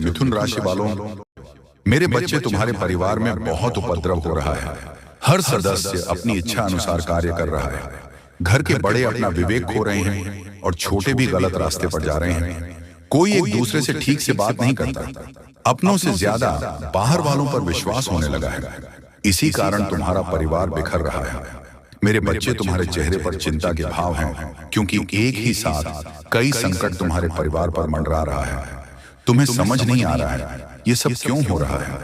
मिथुन राशि वालों, मेरे बच्चे तुम्हारे परिवार में बहुत उपद्रव हो रहा है। हर सदस्य अपनी इच्छा अनुसार कार्य कर रहा है। घर के बड़े अपना विवेक खो रहे हैं और छोटे भी गलत रास्ते पर जा रहे हैं। कोई एक दूसरे से ठीक से बात नहीं करता। अपनों से ज्यादा बाहर वालों पर विश्वास होने लगा है। इसी कारण तुम्हारा परिवार बिखर रहा है। मेरे बच्चे, तुम्हारे चेहरे पर चिंता के भाव हैं, क्योंकि एक ही साथ कई संकट तुम्हारे परिवार पर मंडरा रहा है। तुम्हें समझ नहीं आ रहा है ये सब क्यों हो रहा है।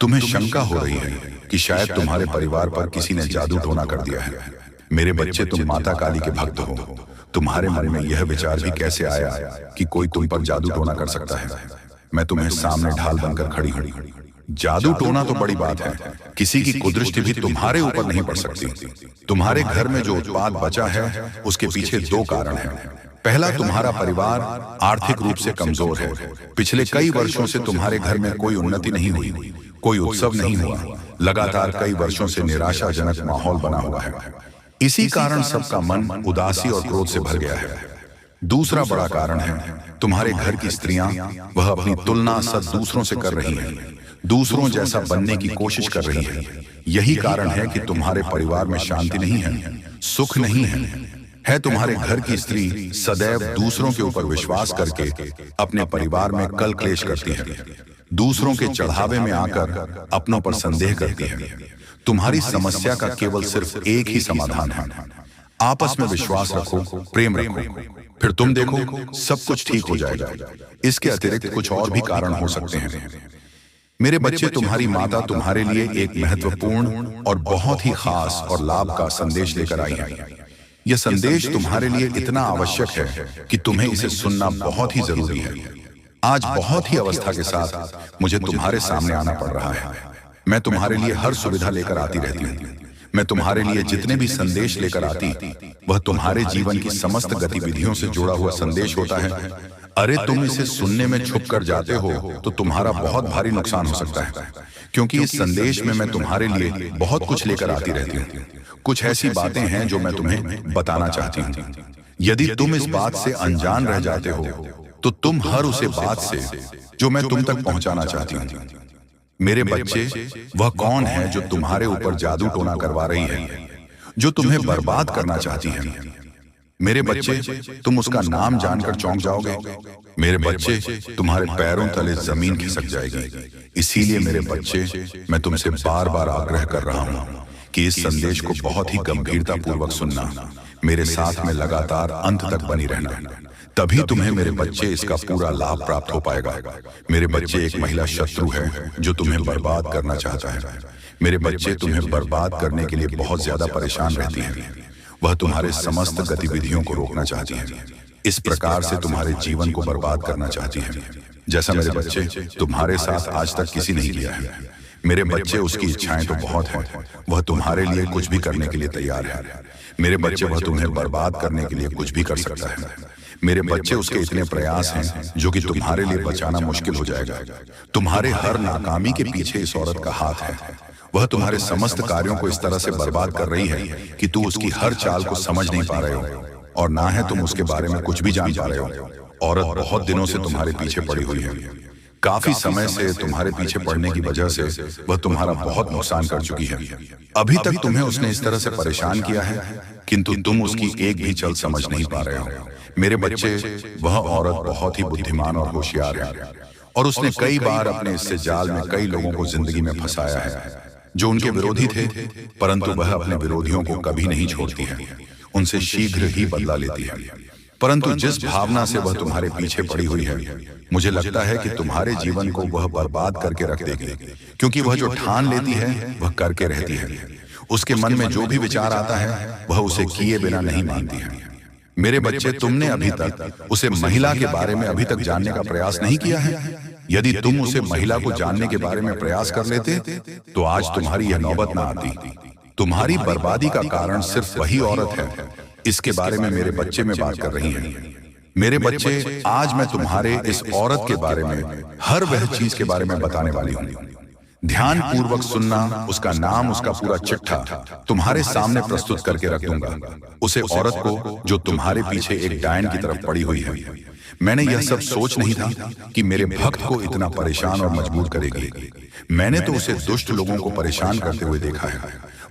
तुम्हें शंका हो रही है कि शायद तुम्हारे परिवार पर किसी ने जादू टोना कर दिया है। मेरे बच्चे, तुम माता काली के भक्त हो। तुम्हारे मन में यह विचार भी कैसे आया कि कोई तुम पर जादू टोना कर सकता है। मैं तुम्हें सामने ढाल बनकर खड़ी हूं। जादू टोना तो बड़ी बात है, किसी की कुदृष्टि भी तुम्हारे ऊपर नहीं पड़ सकती। तुम्हारे घर में जो उत्पाद बचा है उसके पीछे दो कारण हैं। पहला, तुम्हारा परिवार आर्थिक रूप से कमजोर है। पिछले कई वर्षों से तुम्हारे घर में कोई उन्नति नहीं हुई, कोई उत्सव नहीं हुआ। लगातार कई वर्षों से निराशाजनक माहौल बना हुआ है। इसी कारण सबका मन उदासी और क्रोध से भर गया है। दूसरा बड़ा कारण है तुम्हारे घर की स्त्रियां, वह अपनी तुलना सब दूसरों से कर रही हैं, दूसरों जैसा बनने की कोशिश कर रही है। यही कारण है कि तुम्हारे परिवार में शांति नहीं है, सुख नहीं है। तुम्हारे घर की स्त्री सदैव दूसरों के ऊपर विश्वास करके अपने परिवार में कल क्लेश करती है। दूसरों के चढ़ावे में आकर अपनों पर संदेह करती है। तुम्हारी समस्या का केवल सिर्फ एक ही समाधान है, आपस में विश्वास रखो, प्रेम रखो, फिर तुम देखो सब कुछ ठीक हो जाएगा। इसके अतिरिक्त कुछ और भी कारण हो सकते हैं। मेरे बच्चे, तुम्हारी माता तुम्हारे लिए एक महत्वपूर्ण और बहुत ही खास और लाभ का संदेश लेकर आई है। यह संदेश तुम्हारे लिए इतना आवश्यक है कि तुम्हें इसे सुनना बहुत ही जरूरी है। आज बहुत ही अवस्था के साथ मुझे तुम्हारे सामने आना पड़ रहा है। मैं तुम्हारे लिए हर सुविधा लेकर आती रहती हूँ। मैं तुम्हारे लिए जितने भी संदेश लेकर आती, वह तुम्हारे जीवन की समस्त गतिविधियों से जुड़ा हुआ संदेश होता है। अरे, तुम इसे सुनने में छुप कर जाते हो तो तुम्हारा बहुत भारी नुकसान हो सकता है, क्योंकि इस संदेश में मैं तुम्हारे लिए बहुत कुछ लेकर आती रहती हूँ। कुछ ऐसी बातें हैं जो मैं तुम्हें बताना चाहती हूँ। यदि तुम इस बात से अनजान रह जाते हो तो तुम हर उसे बात से जो मैं तुम तक पहुंचाना चाहती हूँ। मेरे बच्चे, वह कौन है जो तुम्हारे ऊपर जादू टोना करवा रही है, जो तुम्हें बर्बाद करना चाहती है। मेरे बच्चे, तुम उसका नाम जानकर चौंक जाओगे। मेरे बच्चे, तुम्हारे पैरों तले जमीन खिसक जाएगी। इसीलिए मेरे बच्चे, मैं तुमसे बार बार आग्रह कर रहा हूँ कि इस संदेश को बहुत ही गंभीरता पूर्वक सुनना, मेरे साथ में लगातार अंत तक बनी रहना, तभी तुम्हें मेरे बच्चे इसका पूरा लाभ प्राप्त हो पाएगा। मेरे बच्चे, एक महिला शत्रु है जो तुम्हें बर्बाद करना चाहता है। मेरे बच्चे, तुम्हें बर्बाद करने के लिए बहुत ज्यादा परेशान रहती है। वह तुम्हारे समस्त गतिविधियों को रोकना चाहती है, इस प्रकार से तुम्हारे जीवन को बर्बाद करना चाहती है, जैसा मेरे बच्चे तुम्हारे साथ आज तक किसी नहीं किया है। मेरे बच्चे, उसकी इच्छाएं तो बहुत हैं, वह तुम्हारे लिए कुछ भी करने के लिए तैयार है। मेरे बच्चे, वह तुम्हें बर्बाद करने के लिए कुछ भी कर सकता है। मेरे बच्चे, उसके इतने प्रयास हैं जो कि तुम्हारे लिए बचाना मुश्किल हो जाएगा। तुम्हारे हर नाकामी के पीछे इस औरत का हाथ है। वह तुम्हारे समस्त कार्यों को इस तरह से बर्बाद कर रही है कि तू उसकी हर चाल को समझ नहीं पा रहे हो, और ना है तुम उसके बारे में कुछ भी जान पा रहे हो। औरत बहुत दिनों से तुम्हारे पीछे पड़ी हुई है। काफी समय से तुम्हारे पीछे पड़ने की वजह से वह तुम्हारा बहुत नुकसान कर चुकी है। अभी तक तुम्हें उसने इस तरह से परेशान किया है, किंतु तुम उसकी एक भी चल समझ नहीं पा रहे हो। मेरे बच्चे, वह औरत बहुत ही बुद्धिमान और होशियार है, और उसने कई बार अपने इससे जाल में कई लोगों को जिंदगी में फंसाया है जो उनके विरोधी थे, परंतु वह अपने विरोधियों को कभी नहीं छोड़ती है, उनसे शीघ्र ही बदला लेती है। परंतु जिस भावना से वह तुम्हारे पीछे पड़ी हुई है, मुझे लगता है कि तुम्हारे जीवन को वह बर्बाद करके रख देगी, क्योंकि वह जो ठान लेती है वह करके रहती है। उसके मन में जो भी विचार आता है वह उसे किए बिना नहीं मानती है। मेरे बच्चे, तुमने अभी तक उसे महिला के बारे में अभी तक जानने का प्रयास नहीं किया है। यदि तुम उसे महिला को जानने के बारे में प्रयास कर लेते तो आज तुम्हारी यह नौबत ना आती। तुम्हारी बर्बादी का कारण सिर्फ वही औरत है। इसके बारे में मेरे बच्चे में बात कर रही हैं। मेरे बच्चे, आज मैं तुम्हारे इस औरत के बारे में हर वह चीज के बारे में बताने वाली हूँ ध्यान पूर्वक सुनना, उसका नाम, उसका पूरा चिट्ठा तुम्हारे सामने प्रस्तुत करके रख दूंगा। उसे औरत को जो तुम्हारे पीछे एक डायन की तरफ पड़ी हुई है। मैंने यह सब सोच नहीं था कि मेरे भक्त को इतना परेशान और मजबूर करेगी। मैंने तो उसे दुष्ट लोगों को परेशान करते हुए देखा है,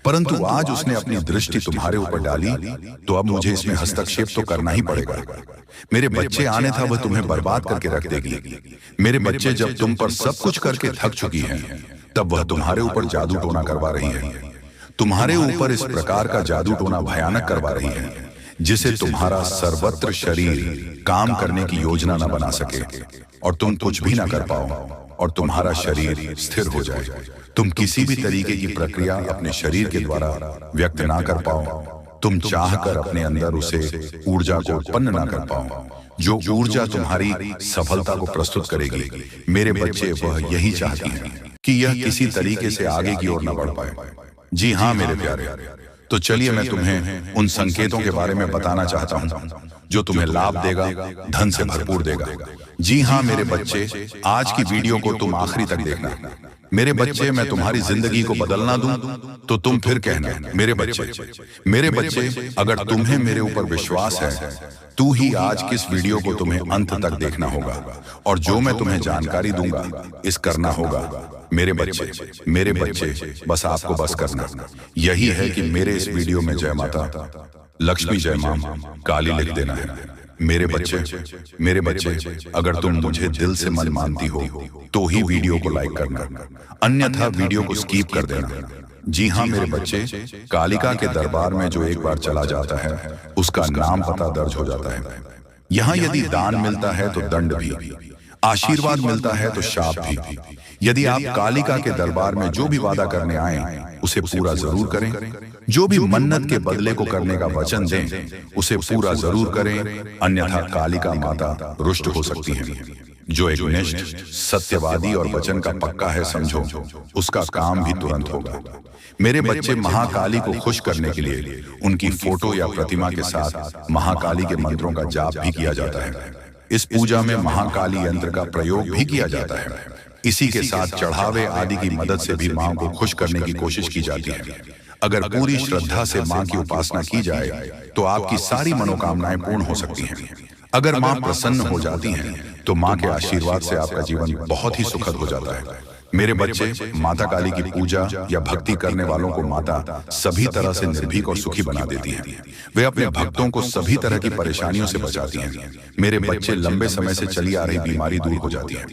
परंतु आज उसने अपनी दृष्टि तुम्हारे ऊपर डाली, तो अब मुझे इसमें हस्तक्षेप तो करना ही पड़ेगा। मेरे बच्चे आने था, वह तुम्हें बर्बाद करके रख देगी। मेरे बच्चे जब तुम पर सब कुछ करके थक चुकी हैं, तब वह तुम्हारे ऊपर जादू टोना करवा रही है। तुम्हारे ऊपर इस प्रकार का जादू टोना भयानक करवा रही है जिसे तुम्हारा सर्वत्र शरीर काम करने की योजना न बना सके और तुम कुछ भी ना कर पाओ और तुम्हारा शरीर स्थिर हो जाए। तुम किसी भी तरीके की प्रक्रिया अपने शरीर के द्वारा व्यक्त ना कर पाओ। तुम चाहकर अपने अंदर उसे ऊर्जा को उत्पन्न ना कर पाओ, जो ऊर्जा तुम्हारी सफलता को प्रस्तुत करेगी। मेरे बच्चे वह यही चाहती हैं कि यह किसी तरीके से आगे की ओर न बढ़ पाए। जी हाँ मेरे प्यारे, तो चलिए मैं तुम्हें उन संकेतों के बारे में बताना चाहता हूं जो तुम्हें लाभ देगा, धन से भरपूर देगा। जी हाँ मेरे बच्चे, आज की वीडियो को तुम आखिरी तक देखना। मेरे बच्चे, मैं तुम्हारी जिंदगी को बदलना दूं तो तुम फिर कहना मेरे बच्चे, अगर तुम्हें मेरे ऊपर विश्वास है तू ही आज किस वीडियो को तुम्हें अंत तक देखना होगा और जो मैं तुम्हें जानकारी दूंगा इस करना होगा। मेरे बच्चे, बस आपको बस करना यही है कि मेरे इस वीडियो में जय माता लक्ष्मी, जय मां काली लिख देना है। मेरे बच्चे, अगर तुम मुझे दिल से मन मानती हो तो ही वीडियो को लाइक करना, अन्यथा वीडियो को स्किप कर देना। जी हाँ मेरे बच्चे, कालिका के दरबार में जो एक बार चला जाता है उसका नाम पता दर्ज हो जाता है। यहाँ यदि दान मिलता है तो दंड भी, आशीर्वाद मिलता है तो शाप भी। यदि आप कालिका के दरबार में जो भी वादा करने आए उसे पूरा जरूर करें। जो भी मन्नत के बदले को करने का वचन दें उसे पूरा जरूर करें, अन्यथा कालिका माता रुष्ट हो सकती है। जो एक निष्ठ, सत्यवादी और वचन का पक्का है समझो, उसका काम भी तुरंत होगा। मेरे बच्चे, महाकाली को खुश करने के लिए उनकी फोटो या प्रतिमा के साथ महाकाली के मंत्रों का जाप भी किया जाता है। इस पूजा में महाकाली यंत्र का प्रयोग भी किया जाता है। इसी के साथ चढ़ावे आदि की मदद से भी मां को खुश करने की कोशिश की जाती है। अगर पूरी श्रद्धा से मां की उपासना की जाए तो आपकी सारी मनोकामनाएं पूर्ण हो सकती हैं। अगर मां प्रसन्न हो जाती हैं तो मां के आशीर्वाद से आपका जीवन बहुत ही सुखद हो जाता है। मेरे बच्चे, माता काली की पूजा या भक्ति करने वालों को माता सभी तरह से निर्भीक और सुखी बना देती हैं। वे अपने भक्तों को सभी तरह की परेशानियों से बचाती हैं। मेरे बच्चे, लंबे समय से चली आ रही बीमारी दूर हो जाती है।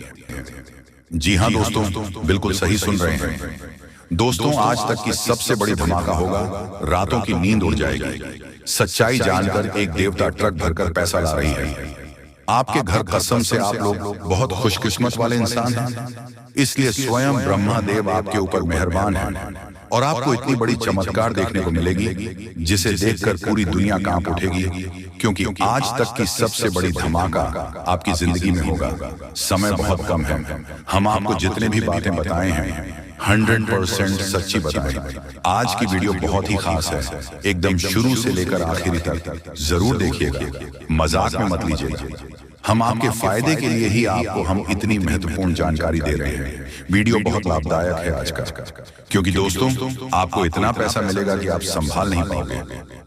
जी हाँ दोस्तों, बिल्कुल सही सुन रहे हैं दोस्तों। आज तक की सबसे बड़ी धमाका होगा, रातों की नींद उड़ जाएगी। सच्चाई जानकर एक देवता ट्रक भरकर पैसा ला रही है आपके घर। कसम से आप लोग बहुत खुशकिस्मत वाले इंसान हैं, इसलिए स्वयं ब्रह्मा देव आपके ऊपर मेहरबान है और आपको इतनी बड़ी चमत्कार देखने को मिलेगी जिसे देखकर पूरी दुनिया कांप उठेगी, क्योंकि आज तक की सबसे बड़ी धमाका आपकी जिंदगी में होगा। समय बहुत कम है। हम आपको जितने भी बातें बताए हैं 100% सच्ची बताएं। आज की वीडियो बहुत ही खास है, एकदम शुरू से लेकर आखिरी तक जरूर देखिएगा, मजाक में मत लीजिएगा। हम आपके फायदे के लिए ही आपको हम इतनी महत्वपूर्ण जानकारी दे रहे हैं। वीडियो बहुत लाभदायक है आज का, क्योंकि दोस्तों आपको इतना पैसा मिलेगा कि आप संभाल नहीं पाओगे।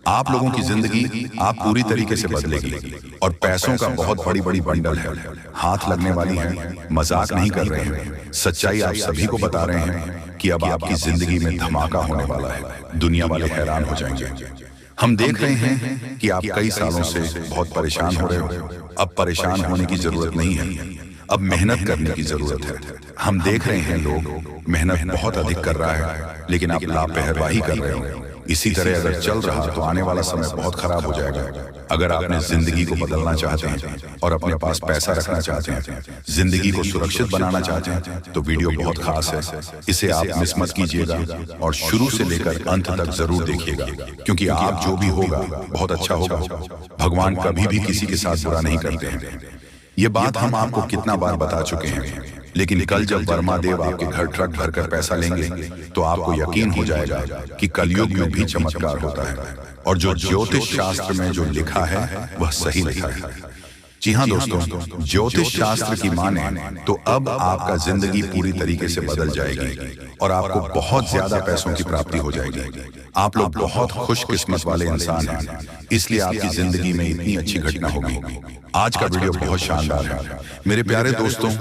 आप लोगों की जिंदगी आप पूरी तरीके से बदलेगी और पैसों का बहुत बड़ी बड़ी बंडल है, हाथ लगने वाली है। मजाक नहीं कर रहे हैं, सच्चाई आप सभी को बता रहे हैं कि अब आपकी जिंदगी में धमाका होने वाला है। दुनिया वाले हैरान हो जाएंगे। हम देख रहे हैं कि आप कई सालों से बहुत परेशान हो रहे हो। अब परेशान होने की जरूरत नहीं है, अब मेहनत करने की जरूरत है। हम देख रहे हैं लोग मेहनत बहुत अधिक कर रहा है, लेकिन आप लापरवाही कर रहे हो। इसी तरह अगर चल रहा तो आने वाला समय बहुत खराब हो जाएगा। अगर आपने जिंदगी को बदलना चाहते हैं और अपने पास पैसा रखना चाहते हैं, जिंदगी को सुरक्षित बनाना चाहते हैं, तो वीडियो बहुत खास है। इसे आप मिस मत कीजिएगा और शुरू से लेकर अंत तक जरूर देखिएगा, क्योंकि आप जो भी होगा बहुत अच्छा होगा। भगवान कभी भी किसी के साथ बुरा नहीं करते हैं। ये बात हम आपको कितना बार बता चुके हैं, लेकिन कल जब वर्मा देव आपके घर ट्रक भरकर पैसा लेंगे तो आपको यकीन हो जाएगा कि कलयुग में भी चमत्कार होता है और जो ज्योतिष शास्त्र में जो लिखा है वह सही लिखा है। जी हाँ दोस्तों, ज्योतिष शास्त्र की माने तो अब आपका जिंदगी पूरी तरीके से बदल जाएगी और आपको बहुत ज्यादा पैसों की प्राप्ति हो जाएगी। आप लोग बहुत खुशकिस्मत वाले इंसान हैं, इसलिए आपकी जिंदगी में इतनी अच्छी घटना होगी। आज का वीडियो बहुत शानदार है मेरे प्यारे दोस्तों,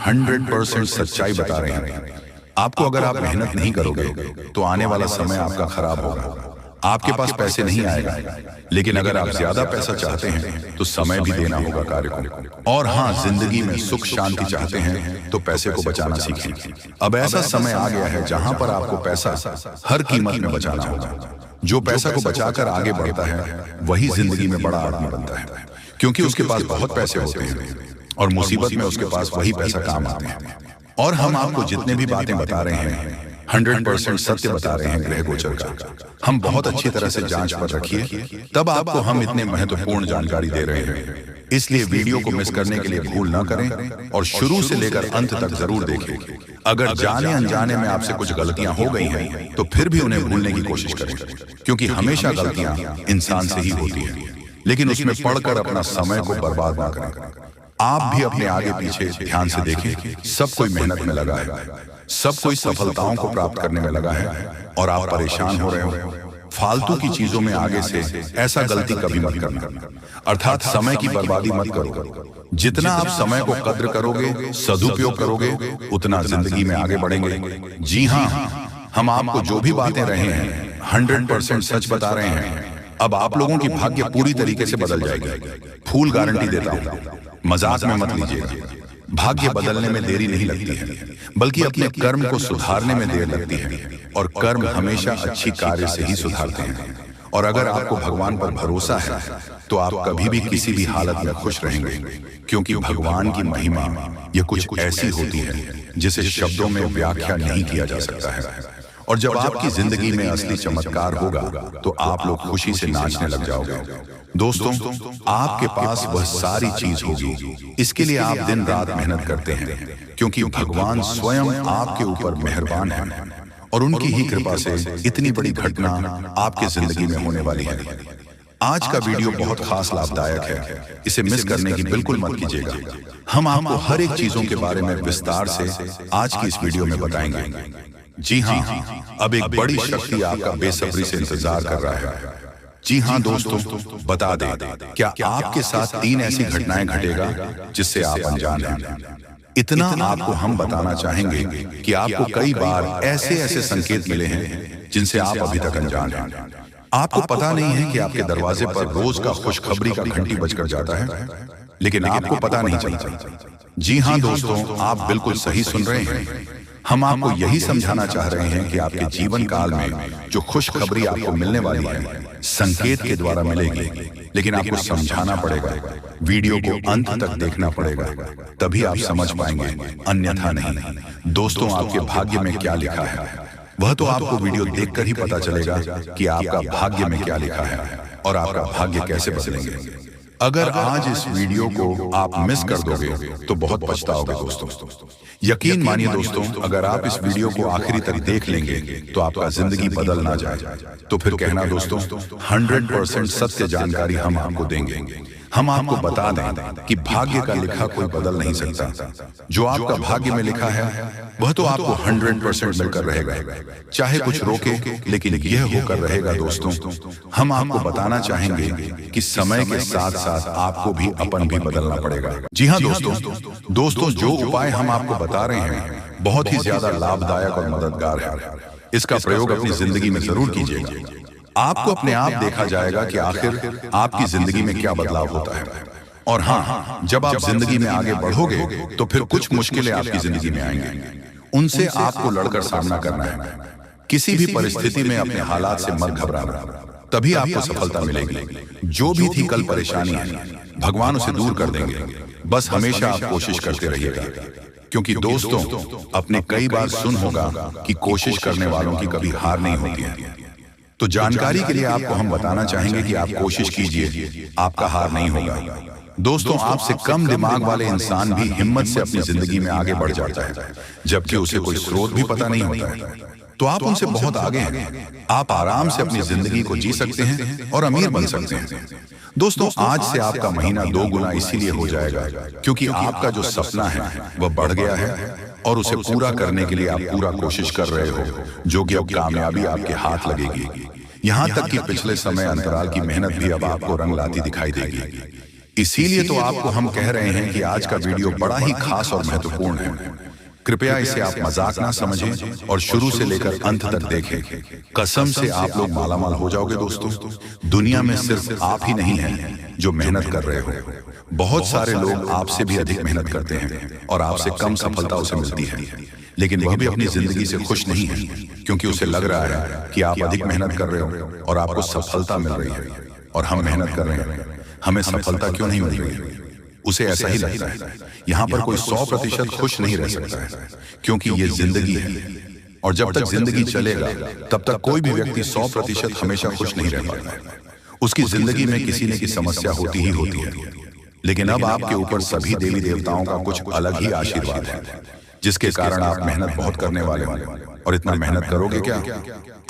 100% सच्चाई बता रहे हैं। आपको अगर आप मेहनत नहीं करोगे तो आने वाला समय आपका खराब होगा। आपके पास पैसे नहीं आएगा, लेकिन अगर आप ज्यादा पैसा चाहते हैं तो समय भी देना होगा कार्य को। और हाँ, जिंदगी में सुख शांति चाहते हैं तो पैसे को बचाना सीखें। अब ऐसा समय आ गया है जहां पर आपको पैसा हर कीमत में बचाना होगा। जो पैसा को बचाकर आगे बढ़ता है वही जिंदगी में बड़ा आदमी बनता है, क्योंकि उसके पास बहुत पैसे होते हैं और मुसीबत में उसके पास वही पैसा काम आते हैं। और हम आपको जितने भी बातें बता रहे हैं 100% सत्य बता रहे हैं ग्रह गोचर का। हम बहुत अच्छी तरह से जांच पर रखिए, तब आपको हम इतने महत्वपूर्ण जानकारी दे रहे हैं। इसलिए वीडियो को मिस करने के लिए भूल ना करें और शुरू से लेकर अंत तक जरूर देखें। अगर जाने अनजाने में आपसे कुछ गलतियां हो गई हैं तो फिर भी उन्हें भूलने की कोशिश करें, क्योंकि हमेशा गलतियां इंसान से ही होती हैं, लेकिन उसमें पढ़कर अपना समय को बर्बाद ना करें। आप भी अपने आगे पीछे ध्यान से देखें, सब कोई मेहनत में लगा है, सब कोई सफलताओं को प्राप्त करने में लगा है और आप परेशान हो रहे हो। फालतू की चीजों में आगे से ऐसा गलती कभी मत करना, अर्थात समय की बर्बादी मत करो। जितना आप समय को कद्र करोगे, सदुपयोग करोगे, उतना जिंदगी में आगे बढ़ेंगे। जी हाँ, हम आपको जो भी बातें रहे हैं 100% सच बता रहे हैं। अब आप लोगों की भाग्य पूरी तरीके से बदल जाएगी, फुल गारंटी देता हूं, मजाक में मत लीजिएगा। भाग्य बदलने में देरी नहीं लगती है, बल्कि अपने कर्म को सुधारने में देर लगती है, और कर्म हमेशा अच्छी कार्य से ही सुधारते हैं। और अगर आपको भगवान पर भरोसा है तो आप कभी भी किसी भी हालत में खुश रहेंगे, क्योंकि भगवान की महिमा ये कुछ ऐसी होती है जिसे शब्दों में व्याख्या नहीं किया जा सकता है। और जब आपकी जिंदगी में असली चमत्कार होगा तो आप लोग खुशी से नाचने लग जाओगे। दोस्तों, आपके पास वह सारी चीज होगी, इसके लिए आप दिन रात मेहनत करते हैं, क्योंकि भगवान स्वयं आपके ऊपर मेहरबान है और उनकी ही कृपा से इतनी बड़ी घटना आपके जिंदगी में होने वाली है। आज का वीडियो बहुत खास लाभदायक है, इसे मिस करने की बिल्कुल मत कीजिएगा। हम आपको हर एक चीजों के बारे में विस्तार से आज की इस वीडियो में बताएंगे। जी हाँ, अब एक बड़ी शक्ति आपका बेसब्री से इंतजार कर रहा है। जी हाँ दोस्तों, बता दें, क्या आपके साथ 3 ऐसी घटनाएं घटेगा जिससे आप अनजान हैं। इतना आपको हम बताना चाहेंगे कि आपको कई बार ऐसे ऐसे संकेत मिले हैं जिनसे आप अभी तक अनजान हैं। आपको पता नहीं है कि आपके दरवाजे पर रोज का खुशखबरी का घंटी बजकर जाता है, लेकिन आपको पता नहीं चलता। जी हाँ दोस्तों, आप बिल्कुल सही सुन रहे हैं। हम आपको यही समझाना चाह रहे हैं कि आपके जीवन काल में जो खुशखबरी आपको मिलने वाली है संकेत के द्वारा मिलेगी, लेकिन आपको समझाना पड़ेगा, वीडियो को अंत तक देखना पड़ेगा, तभी आप समझ पाएंगे, अन्यथा नहीं। दोस्तों, आपके भाग्य में क्या लिखा है वह तो आपको वीडियो देखकर ही पता चलेगा कि आपका भाग्य में क्या लिखा है और आपका भाग्य कैसे बदलेंगे। अगर आज इस वीडियो को आप मिस कर दोगे तो बहुत पछताओगे दोस्तों। यकीन मानिए दोस्तों, अगर आप इस वीडियो को आखिरी तक देख लेंगे तो आपका जिंदगी बदल ना जाए। तो फिर कहना दोस्तों, 100% सत्य जानकारी हम आपको देंगे। हम आपको बता दें कि भाग्य का लिखा कोई बदल नहीं सकता। जो आपका भाग्य में लिखा है वह तो आपको 100% मिलकर रहेगा, चाहे कुछ रोके, लेकिन यह होकर रहेगा। दोस्तों, हम आपको बताना चाहेंगे कि समय के साथ साथ आपको भी अपन भी बदलना पड़ेगा। जी हाँ दोस्तों, जो उपाय हम आपको बता रहे हैं बहुत ही ज्यादा लाभदायक और मददगार है। इसका प्रयोग अपनी जिंदगी में जरूर कीजिएगा। आपको अपने आप देखा जाएगा कि आखिर आपकी जिंदगी में क्या बदलाव होता है। और हाँ, जब आप जिंदगी में आगे बढ़ोगे तो फिर कुछ मुश्किलें आपकी जिंदगी में आएंगी, उनसे आपको लड़कर सामना करना है। किसी भी परिस्थिति में अपने हालात से मत घबराना, तभी आपको सफलता मिलेगी। जो भी थी कल परेशानी है भगवान उसे दूर कर देंगे, बस हमेशा आप कोशिश करते रहिएगा। क्योंकि दोस्तों, आपने कई बार सुन होगा कि कोशिश करने वालों की कभी हार नहीं होती है। तो जानकारी के लिए आपको हम बताना चाहेंगे कि आप कोशिश कीजिए, आपका हार नहीं होगा। दोस्तों, आपसे कम दिमाग वाले इंसान भी हिम्मत से अपनी जिंदगी में आगे बढ़ जाता है, जबकि उसे कोई स्रोत भी पता नहीं होता है। तो आप उनसे बहुत आगे हैं। आप आराम से अपनी जिंदगी को जी सकते हैं और अमीर बन सकते हैं। दोस्तों, आज से आपका महीना 2 गुना इसीलिए हो जाएगा क्योंकि आपका जो सपना है वह बढ़ गया है और उसे पूरा करने के लिए आप पूरा कोशिश कर रहे हो, जो कि अब कामयाबी आपके हाथ लगेगी। यहाँ तक कि पिछले समय अंतराल की मेहनत भी अब आपको रंग लाती दिखाई देगी। इसीलिए तो आपको हम कह रहे हैं कि आज का वीडियो बड़ा ही खास और महत्वपूर्ण है। कृपया इसे आप मजाक ना समझें और शुरू से लेकर अंत तक देखें। कसम से आप लोग मालामाल हो जाओगे दोस्तों। दुनिया में सिर्फ आप ही नहीं हैं जो मेहनत कर रहे हो। बहुत सारे लोग आपसे भी अधिक मेहनत करते हैं और आपसे कम सफलता उसे मिलती है, लेकिन वह भी अपनी जिंदगी से खुश नहीं है क्योंकि उसे लग रहा है कि आप अधिक मेहनत कर रहे हो और आपको सफलता मिल रही है, और हम मेहनत कर रहे हैं, हमें सफलता क्यों नहीं मिल रही है? उसे ऐसा ही लगता है। यहाँ पर कोई 100% खुश नहीं रह सकता है क्योंकि ये जिंदगी है, और जब तक जिंदगी चलेगा तब तक कोई भी व्यक्ति 100% हमेशा खुश नहीं रह पाता है। उसकी जिंदगी में किसी न किसी समस्या होती ही होती है। लेकिन अब आपके ऊपर सभी देवी देवताओं का कुछ अलग ही आशीर्वाद है, जिसके कारण आप मेहनत बहुत करने वाले हैं। और इतना मेहनत करोगे क्या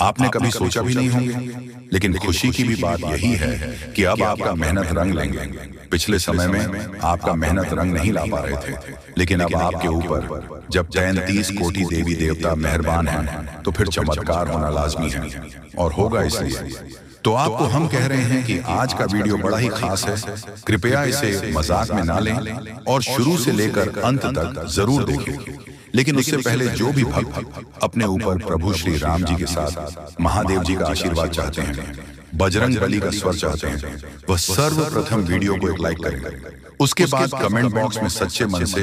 आपने कभी सोचा भी नहीं होंगे। लेकिन खुशी की भी बात यही है कि अब आपका मेहनत रंग लेंगे। पिछले समय में आपका मेहनत रंग नहीं ला पा रहे थे, लेकिन अब आपके ऊपर जब 33 कोटि देवी देवता मेहरबान हैं तो फिर चमत्कार होना लाजमी है, और होगा। इसलिए तो आपको हम कह रहे हैं कि आज का वीडियो बड़ा ही खास है। कृपया इसे मजाक में ना लें और शुरू से लेकर अंत तक जरूर देखें। लेकिन उससे पहले जो भी भक्त अपने ऊपर प्रभु श्री राम जी के साथ महादेव जी का आशीर्वाद चाहते हैं, बजरंग बली का स्वर चाहते हैं, वह सर्वप्रथम वीडियो को एक लाइक करें। उसके बाद कमेंट बॉक्स में सच्चे मन से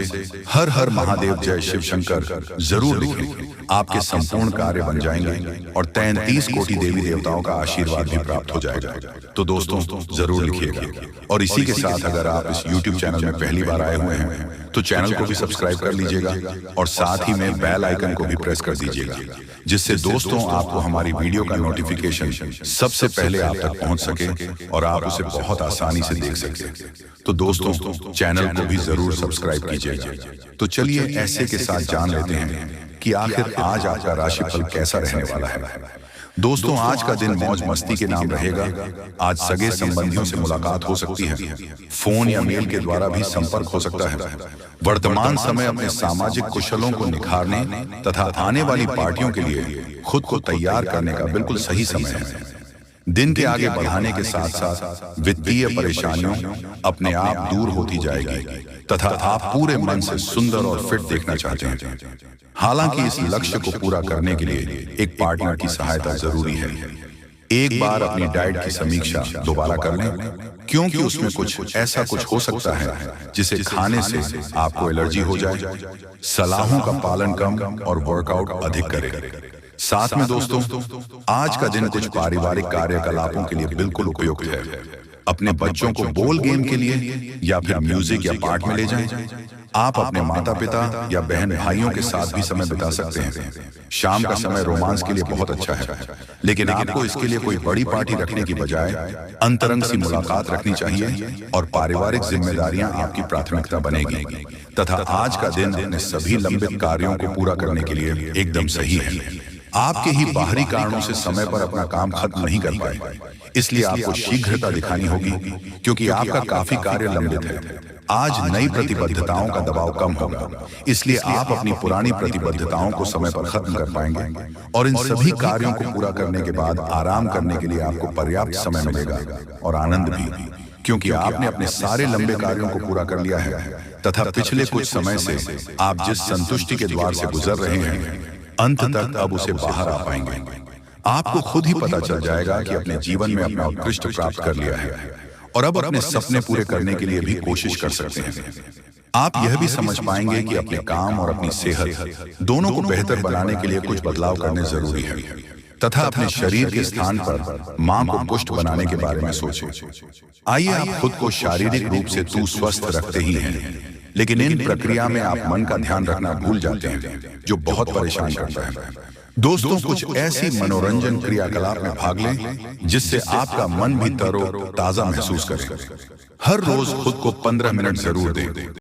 हर हर महादेव जय शिव शंकर जरूर लिखें। आपके संपूर्ण कार्य बन जाएंगे और 33 कोटि देवी देवताओं का आशीर्वाद भी प्राप्त हो जाएगा। तो दोस्तों, जरूर लिखिएगा। और इसी के साथ अगर आप इस YouTube चैनल में पहली बार आए हुए हैं तो चैनल को भी सब्सक्राइब कर लीजिएगा और साथ ही में बेल आइकन को भी प्रेस कर दीजिएगा, जिससे दोस्तों आपको हमारी वीडियो का नोटिफिकेशन सबसे पहले आप तक पहुंच सके और आप उसे बहुत आसानी से देख सके। तो दोस्तों, चैनल को भी जरूर सब्सक्राइब कीजिएगा। तो चलिए ऐसे के साथ जान लेते हैं कि आखिर आज आपका राशिफल कैसा रहने वाला है। दोस्तों, आज का दिन मौज मस्ती के नाम रहेगा। आज सगे संबंधियों से मुलाकात हो सकती है, फोन या मेल के द्वारा भी संपर्क हो सकता है। वर्तमान समय अपने सामाजिक कुशलों को निखारने तथा आने वाली पार्टियों के लिए खुद को तैयार करने का बिल्कुल सही समय है। दिन के आगे बढ़ाने के साथ साथ वित्तीय परेशानियों अपने आप दूर होती जाएगी तथा आप पूरे मन से सुंदर और फिट देखना चाहते हैं। हालांकि इस लक्ष्य को पूरा करने के लिए एक पार्टनर की सहायता जरूरी है। एक बार अपनी डाइट की समीक्षा दोबारा कर लें, क्योंकि उसमें कुछ ऐसा कुछ हो सकता है जिसे खाने से आपको एलर्जी हो जाए। सलाहों का पालन कम और वर्कआउट अधिक करें। साथ में दोस्तों, आज का दिन कुछ पारिवारिक कार्यकलापों के लिए बिल्कुल उपयुक्त है। अपने बच्चों को बोल गेम के लिए या फिर म्यूजिक या पार्ट में ले जाएं। आप अपने माता पिता या बहन भाइयों के साथ भी समय बिता सकते हैं। शाम का समय रोमांस के लिए बहुत अच्छा है, लेकिन आपको इसके लिए कोई बड़ी पार्टी रखने की बजाय अंतरंग सी मुलाकात रखनी चाहिए और पारिवारिक जिम्मेदारियां आपकी प्राथमिकता बनेगी। तथा आज का दिन अपने सभी लंबित कार्यों को पूरा करने के लिए एकदम सही है। आपके ही बाहरी कारणों से समय पर अपना काम खत्म नहीं कर पाए, इसलिए आपको शीघ्रता दिखानी होगी क्योंकि आपका काफी कार्य लंबित है। आज नई प्रतिबद्धताओं का दबाव कम होगा, इसलिए आप अपनी पुरानी प्रतिबद्धताओं को समय पर खत्म कर पाएंगे और इन सभी कार्यों को पूरा करने के बाद आराम करने के लिए आपको पर्याप्त समय मिलेगा और आनंद भी, क्योंकि आपने अपने सारे लंबे कार्यों को पूरा कर लिया है तथा पिछले कुछ समय से आप जिस संतुष्टि के द्वार से गुजर रहे हैं, अंत तक अब उसे बाहर आ पाएंगे। आपको खुद ही पता चल जाएगा कि अपने जीवन में अपना उत्कृष्ट प्राप्त कर लिया है और अब अपने सपने पूरे करने के लिए भी कोशिश कर सकते हैं। आप यह भी समझ पाएंगे कि अपने काम और अपनी सेहत दोनों को बेहतर बनाने के लिए कुछ बदलाव करने जरूरी है तथा अपने शरीर के स्थान पर मां को पुष्ट बनाने के बारे में सोचें। आइए, आप खुद को शारीरिक रूप से तो स्वस्थ रखते ही हैं, लेकिन इन प्रक्रिया में आप मन का ध्यान रखना भूल जाते हैं, जो बहुत परेशान करता है। दोस्तों, कुछ ऐसी मनोरंजन क्रियाकलाप में भाग लें जिससे आपका मन भी तरो ताजा महसूस करे। हर रोज खुद को 15 मिनट जरूर दें।